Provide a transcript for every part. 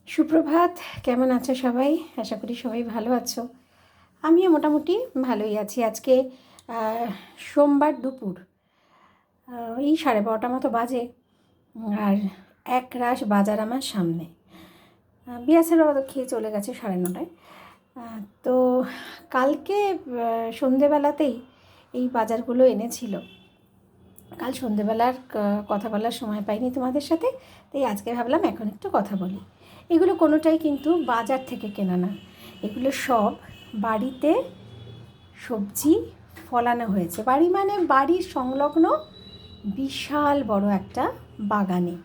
সুপ্রভাত। কেমন আছো সবাই? আশা করি সবাই ভালো আছো। আমিও মোটামুটি ভালোই আছি। আজকে সোমবার দুপুর এই 12:30 মতো বাজে, আর এক রাশ বাজার আমার সামনে। বিয়াসের বাবা তো খেয়ে চলে গেছে 9:30টায়। তো কালকে সন্ধেবেলাতেই এই বাজারগুলো এনেছিল। কাল সন্ধেবেলার কথা বলার সময় পাইনি তোমাদের সাথে, তাই আজকে ভাবলাম এখন একটু কথা বলি। এগুলো কোনোটাই কিন্তু বাজার থেকে কেনা না, এগুলো সব বাড়িতে সবজি ফলানো হয়েছে। বাড়ি মানে বাড়ির সংলগ্ন বিশাল বড় একটা বাগানে।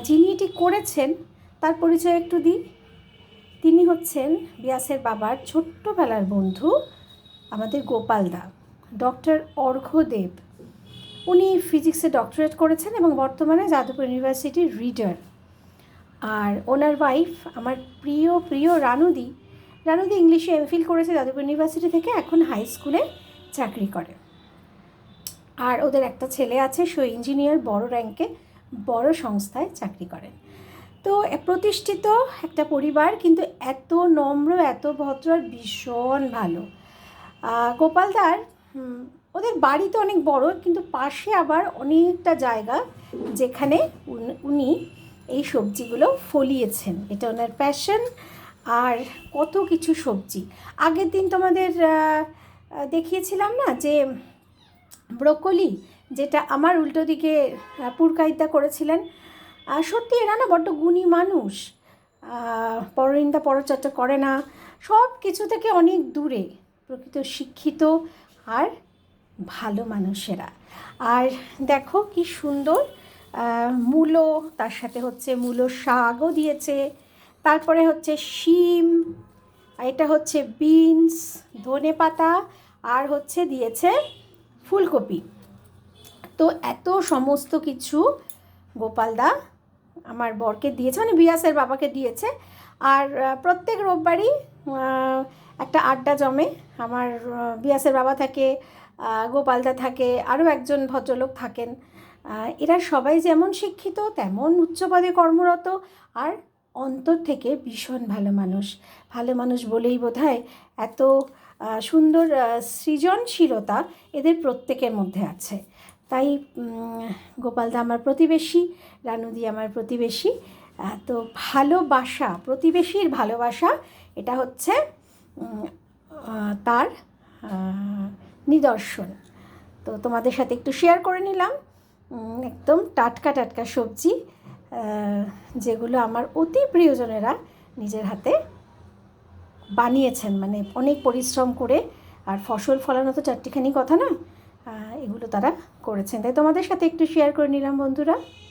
যিনি এটি করেছেন তার পরিচয় একটু দিই। তিনি হচ্ছেন বিয়াসের বাবার ছোট্টবেলার বন্ধু, আমাদের গোপালদা, ডক্টর অর্ঘ্যদেব। উনি ফিজিক্সে ডক্টরেট করেছেন এবং বর্তমানে যাদবপুর ইউনিভার্সিটির রিডার। আর ওনার ওয়াইফ আমার প্রিয় প্রিয় রানুদি ইংলিশে এমফিল করেছে যাদবপুর ইউনিভার্সিটি থেকে, এখন হাই স্কুলে চাকরি করে। আর ওদের একটা ছেলে আছে, সে ইঞ্জিনিয়ার, বড় র্যাঙ্কে, বড় সংস্থায় চাকরি করেন। তো প্রতিষ্ঠিত একটা পরিবার, কিন্তু এত নম্র, এত ভদ্র আর ভীষণ ভালো। গোপালদার ওদের বাড়ি তো অনেক বড়, কিন্তু পাশে আবার অনেকটা জায়গা যেখানে উনি এই সবজিগুলো ফলিয়েছেন। এটা ওনার প্যাশন। আর কত কিছু সবজি আগের দিন তোমাদের দেখিয়েছিলাম না, যে ব্রোকলি, যেটা আমার উল্টো দিকে পুরকাইদা করেছিলেন। সত্যি এরা না বড্ড গুণী মানুষ, পরনিন্দা পরচর্চা করে না, সব কিছু থেকে অনেক দূরে, প্রকৃত শিক্ষিত আর ভালো মানুষেরা। আর দেখো কি সুন্দর মূলো, তার সাথে হচ্ছে মূলো শাকও দিয়েছে, তারপরে হচ্ছে শিম, এটা হচ্ছে বিনস, ধনে পাতা, আর হচ্ছে দিয়েছে ফুলকপি। তো এত সমস্ত কিছু গোপালদা আমার বরকে দিয়েছে, মানে বিয়াসের বাবাকে দিয়েছে। আর প্রত্যেক রোববারই একটা আড্ডা জমে। আমার বিয়াসের বাবা থাকে, গোপালদা থাকে, আরও একজন ভদ্রলোক থাকেন। এরা সবাই যেমন শিক্ষিত তেমন উচ্চপদে কর্মরত, আর অন্তর থেকে ভীষণ ভালো মানুষ। ভালো মানুষ বলেই বোধহয় এত সুন্দর সৃজনশীলতা এদের প্রত্যেকের মধ্যে আছে। তাই গোপালদা আমার প্রতিবেশী, রানুদি আমার প্রতিবেশী। তো ভালোবাসা, প্রতিবেশীর ভালোবাসা, এটা হচ্ছে তার নিদর্শন। তো তোমাদের সাথে একটু শেয়ার করে নিলাম। একদম টাটকা টাটকা সবজি, যেগুলো আমার অতি প্রিয়জনেরা নিজের হাতে বানিয়েছেন, মানে অনেক পরিশ্রম করে। আর ফসল ফলানো তো চারটিখানি কথা না, এগুলো তারা করেছেন। তাই তোমাদের সাথে একটু শেয়ার করে নিলাম বন্ধুরা।